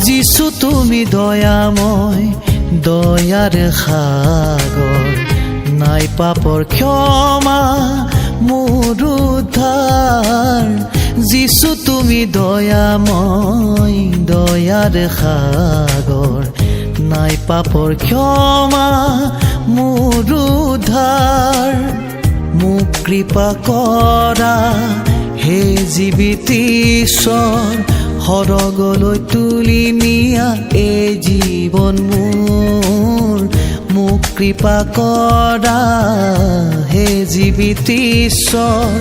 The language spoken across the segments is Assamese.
যিছু তুমি দয়াময়, দয়াৰ সাগৰ, নাই পাপৰ ক্ষমা মোৰ উদ্ধাৰ। যিছু তুমি দয়াময়, দয়াৰ সাগৰ, নাই পাপৰ ক্ষমা মোৰ উদ্ধাৰ। মোক কৃপা কৰা হে জীৱিত ঈশ্বৰ, সৰগলৈ তুলি নিয়া এই জীৱন মোৰ। মোক কৃপা কৰা হে জীৱিত ঈশ্বৰ,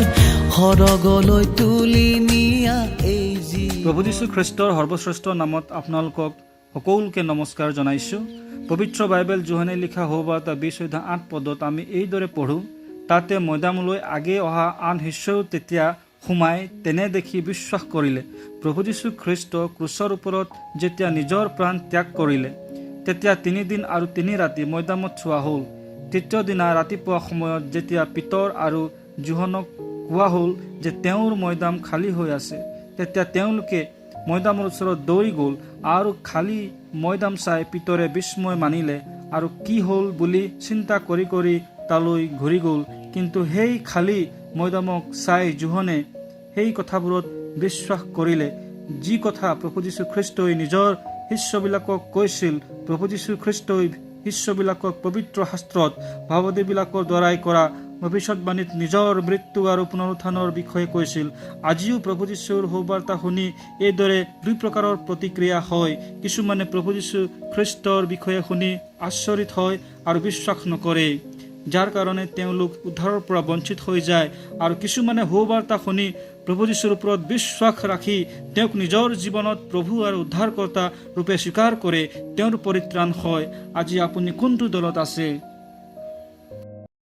সৰগলৈ তুলি নিয়া এই জীৱন। প্ৰভু যীশু খ্ৰীষ্টৰ সৰ্বশ্ৰেষ্ঠ নামত আপোনালোকক সকলোকে নমস্কাৰ জনাইছোঁ। পবিত্ৰ বাইবেল যোহানে লিখা সুবাৰ্তা 20:8 আমি এইদৰে পঢ়োঁ, তাতে মৈদামলৈ আগে অহা আন শিষ্যও তেতিয়া সোমাই তেনে দেখি বিশ্বাস কৰিলে। প্ৰভু যীশু খ্ৰীষ্ট ক্ৰুচৰ ওপৰত যেতিয়া নিজৰ প্ৰাণ ত্যাগ কৰিলে, তেতিয়া 3 দিন আৰু 3 ৰাতি মৈদামত চোৱা হ'ল। তৃতীয় দিনা ৰাতিপুৱা সময়ত যেতিয়া পিতৰ আৰু যোহনক কোৱা হ'ল যে তেওঁৰ মৈদাম খালী হৈ আছে, তেতিয়া তেওঁলোকে মৈদামৰ ওচৰত দৌৰি গ'ল আৰু খালী মৈদাম চাই পিতৰে বিস্ময় মানিলে আৰু কি হ'ল বুলি চিন্তা কৰি কৰি তালৈ ঘূৰি গ'ল। কিন্তু সেই খালী মৈদামক চাই যোহনে সেই কথাবোৰত বিশ্বাস কৰিলে, যি কথা প্ৰভু যীশু খ্ৰীষ্টই নিজৰ শিষ্যবিলাকক কৈছিল। প্ৰভু যীশু খ্ৰীষ্টই শিষ্যবিলাকক পবিত্ৰ শাস্ত্ৰত ভাৱদেৱবিলাকৰ দ্বাৰাই কৰা ভৱিষ্যতবাণীত নিজৰ মৃত্যু আৰু পুনৰুত্থানৰ বিষয়ে কৈছিল। আজিও প্ৰভু যীশুৰ সুবাৰ্তা শুনি এইদৰে 2 প্ৰকাৰৰ প্ৰতিক্ৰিয়া হয়। কিছুমানে প্ৰভু যীশু খ্ৰীষ্টৰ বিষয়ে শুনি আচৰিত হয় আৰু বিশ্বাস নকৰে, যাৰ কাৰণে তেওঁলোক উদ্ধাৰৰ পৰা বঞ্চিত হৈ যায়। আৰু কিছুমানে সুবাৰ্তা শুনি প্ৰভু যীশুৰ ওপৰত বিশ্বাস ৰাখি তেওঁক নিজৰ জীৱনত প্ৰভু আৰু উদ্ধাৰকৰ্তা ৰূপে স্বীকাৰ কৰে, তেওঁৰ পৰিত্ৰাণ হয়। আজি আপুনি কোনটো দলত আছে?